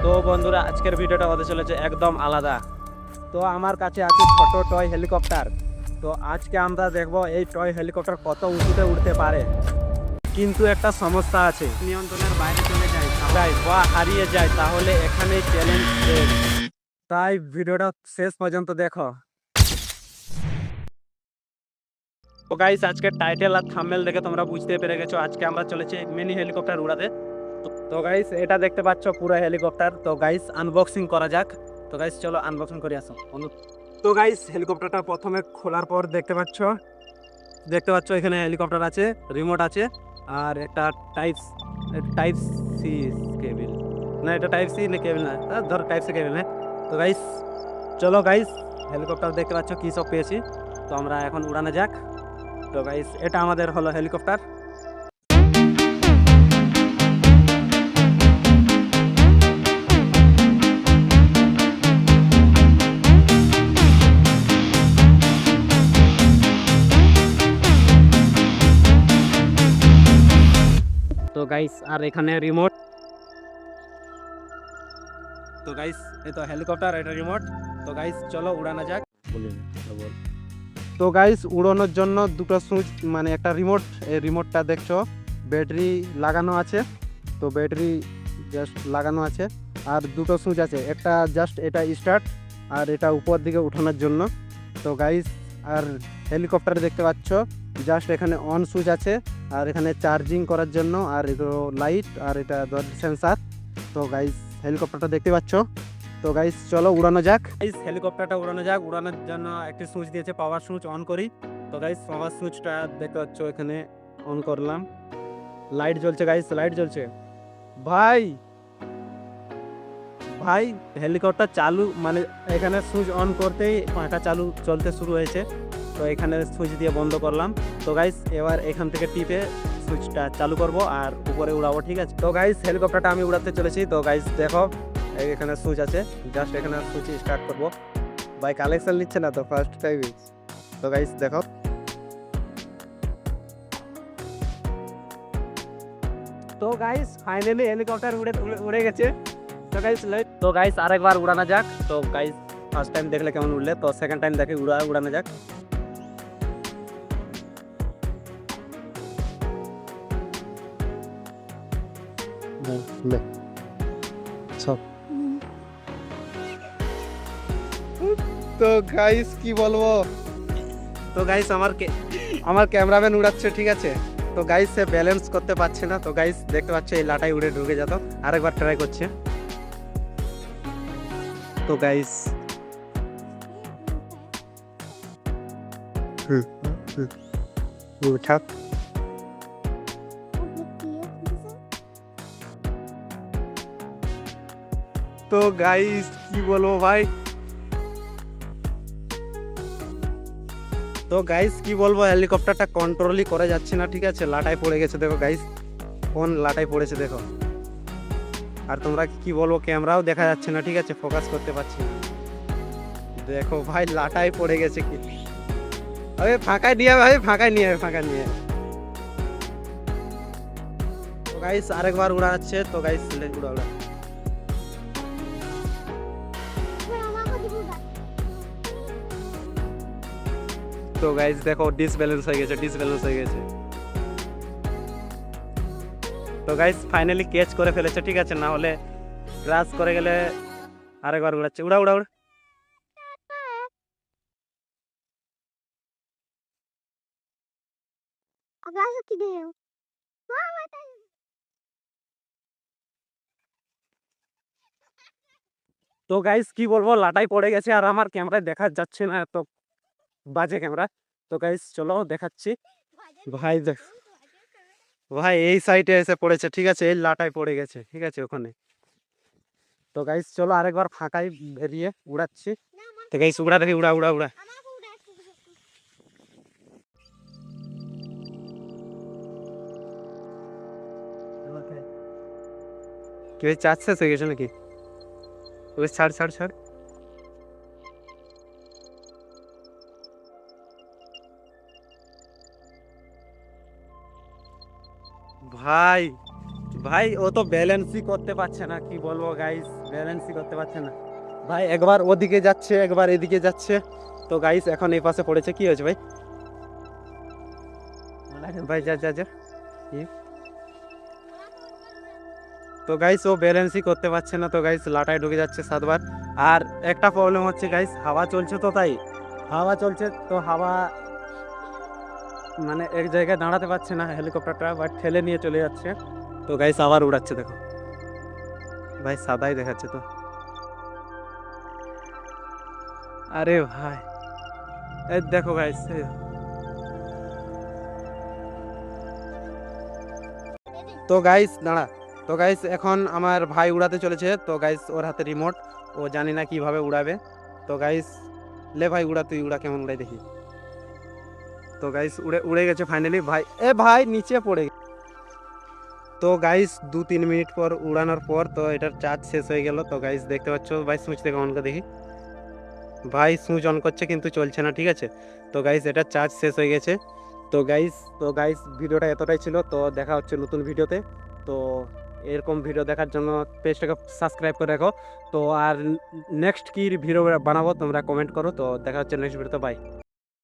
তো বন্ধুরা, আজকের ভিডিওটা হতে চলেছে একদম আলাদা। তো আমার কাছে আছে ছোট টয় হেলিকপ্টার। তো আজকে আমরা দেখব এই টয় হেলিকপ্টার কত উঁচুতে উঠতে পারে। কিন্তু একটা সমস্যা আছে, নিয়ন্ত্রণের বাইরে চলে যায় বা হারিয়ে যায়, তাহলে এখানেই চ্যালেঞ্জ শেষ। তাই ভিডিওটা শেষ পর্যন্ত দেখো। তো গাইস, আজকে টাইটেল আর থাম্বনেল দেখে তোমরা বুঝতে পেরে গেছো আজকে আমরা চলেছি মিনি হেলিকপ্টার উড়াতে। তো গাইস, এটা দেখতে পাচ্ছ পুরো হেলিকপ্টার। তো গাইস, আনবক্সিং করা যাক। তো গাইস, চলো আনবক্সিং করে আসো। তো গাইস, হেলিকপ্টারটা প্রথমে খোলার পর দেখতে পাচ্ছ এখানে হেলিকপ্টার আছে, রিমোট আছে, আর একটা টাইপ টাইপ সি কেবিল। না, এটা টাইপ সি না কেবিল না, ধর টাইপ সি কেবিল। হ্যাঁ, তো গাইস চলো গাইস, হেলিকপ্টার দেখতে পাচ্ছ কি সব পেয়েছি। তো আমরা এখন উড়ানো যাক। তো গাইস, এটা আমাদের হলো হেলিকপ্টার। তো গাইস, আর এখানে রিমোট। তো গাইস, এই তো হেলিকপ্টার, এটা রিমোট। তো গাইস চলো উড়ানো যাক। বল। তো গাইস, উড়ানোর জন্য দুটো সুইচ, মানে একটা রিমোট, এই রিমোটটা দেখছো ব্যাটারি লাগানো আছে। তো ব্যাটারি জাস্ট লাগানো আছে, আর দুটো সুইচ আছে, একটা জাস্ট এটা স্টার্ট, আর এটা উপর দিকে উঠানোর জন্য। তো গাইস, আর হেলিকপ্টার দেখতে পাচ্ছ জাস্ট এখানে অন সুইচ আছে, আর এখানে চার্জিং করার জন্য, আর এটা লাইট, আর এটা সেন্সার। তো গাইস, হেলিকপ্টারটা দেখতে পাচ্ছ। তো গাইস চলো উড়ানো যাক। গাইস, হেলিকপ্টারটা উড়ানো যাক। উড়ানোর জন্য একটি সুইচ দিয়েছে, পাওয়ার সুইচ অন করি। তো গাইস, পাওয়ার সুইচটা দেখতে পাচ্ছ এখানে অন করলাম। লাইট জ্বলছে গাইস, লাইট জ্বলছে। ভাই ভাই হেলিকপ্টার চালু, মানে এখানে সুইচ অন করতেই পাখা চালু চলতে শুরু হয়েছে। তো এখানে সুইচ দিয়ে বন্ধ করলাম। তো গাইস, এবার এখান থেকে টিপে সুইচটা চালু করব আর উপরে উড়াবো, ঠিক আছে? তো গাইস, হেলিকপ্টারটা আমি উড়াতে চলেছি। তো গাইস দেখো, এখানে সুইচ আছে, জাস্ট এখানে সুইচ স্টার্ট করব। ভাই কালেকশন নিচ্ছে না তো, ফার্স্ট টাইম। তো গাইস দেখো। তো গাইস, ফাইনালি হেলিকপ্টার উড়ে উড়ে উড়ে গেছে। তো গাইস আরেকবার উড়ানো যাক। তো গাইস, ফার্স্ট টাইম দেখলে কেমন উড়লে, তো সেকেন্ড টাইম দেখে উড়ানো যাক। লে, সব। তো গাইস কি বলবো। তো গাইস, আমার ক্যামেরাম্যান উড়াচ্ছে, ঠিক আছে? তো গাইস, সে ব্যালেন্স করতে পারছে না। তো গাইস দেখতে পাচ্ছে এই লাটাই উড়ে ঢুকে যেত। আরেকবার ট্রাই করছে। তো গাইস, উঠাক। তো গাইস কি বলবো ভাই। তো গাইস কি বলবো, হেলিকপ্টারটা কন্ট্রোলই করা যাচ্ছে না, ঠিক আছে? লাটাই পড়ে গেছে, দেখো গাইস, কোন লাটাই পড়েছে দেখো। আর তোমরা কি বলবো, ক্যামেরাও দেখা যাচ্ছে না, ঠিক আছে? ফোকাস করতে পারছি না। দেখো ভাই, লাটাই পড়ে গেছে কি। আরে ফাঁকায় নিয়ে আয় ভাই, ফাঁকায় নিয়ে আয়। তো গাইস আরেকবার উড়াচ্ছে। তো গাইস উড়া উড়া। তো গাইস দেখো, ডিসব্যালেন্স হয়ে গেছে। তো গাইস ফাইনালি ক্যাচ করে ফেলেছে, ঠিক আছে? না হলে ক্রাশ করে গেলে। আরেকবার উড়াচ্ছে, উড়া উড়া উড়া। তো গাইস কি বলবো, লাটাই পড়ে গেছে, আর আমার ক্যামেরায় দেখা যাচ্ছে না, এত বাজে ক্যামেরা। তো গাইস চলো দেখাচ্ছি। ভাই দেখ, ভাই এই সাইডে এসে পড়েছে, ঠিক আছে? এই লাটাই পড়ে গেছে, ঠিক আছে, ওখানে। তো গাইস চলো আরেকবার ফাঁকায় বেরিয়ে উড়াচ্ছি। তো গাইস উড়া দেখি, উড়া উড়া উড়া। কি হয়েছে, চার্জ শেষ হয়ে গেছে নাকি? ওই ছাড় ছাড় ছাড়। ভাই ভাই ও তো ব্যালেন্সই করতে পারছে না, কি বলবো গাইস, ব্যালেন্সই করতে পারছে না ভাই। একবার ওদিকে যাচ্ছে একবার এদিকে যাচ্ছে। তো গাইস এখন এই পাশে পড়েছে, কি হয়েছে ভাই? ভাই যা যা যা। কি? তো গাইস ও ব্যালেন্সই করতে পারছে না, তো গাইস লাটায় ঢুকে যাচ্ছে 7 বার। আর একটা প্রবলেম হচ্ছে গাইস, হাওয়া চলছে তো, তাই হাওয়া চলছে তো হাওয়া মানে এক জায়গায় দাঁড়াতে পারছে না হেলিকপ্টারটা, বাট ঠেলে নিয়ে চলে যাচ্ছে। তো গাইস আবার উড়াচ্ছে দেখো, ভাই সাদাই দেখাচ্ছে তো। আরে ভাই এই দেখো গাইস। তো গাইস দাঁড়া। তো গাইস এখন আমার ভাই উড়াতে চলেছে, তো গাইস ওর হাতে রিমোট, ও জানি না কিভাবে উড়াবে। তো গাইস লে ভাই উড়া, তুই উড়া কেমন উড়াই দেখি। তো গাইস উড়ে উড়ে গেছে ফাইনালি ভাই, এ ভাই নিচে পড়ে তো গাইস 2-3 মিনিট পর উড়ানোর পর তো এটার চার্জ শেষ হয়ে গেল। তো গাইস দেখতে পাচ্ছ ভাই, সুইচ থেকে অন করে দেখি। ভাই সুইচ অন করছে কিন্তু চলছে না, ঠিক আছে। তো গাইস এটা চার্জ শেষ হয়ে গেছে। তো গাইস ভিডিওটা এতটাই ছিল, তো দেখা হচ্ছে নতুন ভিডিওতে। তো এরকম ভিডিও দেখার জন্য পেজটাকে সাবস্ক্রাইব করে রাখো। তো আর নেক্সট কি ভিডিও বানাবো তোমরা কমেন্ট করো, তো দেখা হচ্ছে নেক্সট ভিডিওতে, বাই।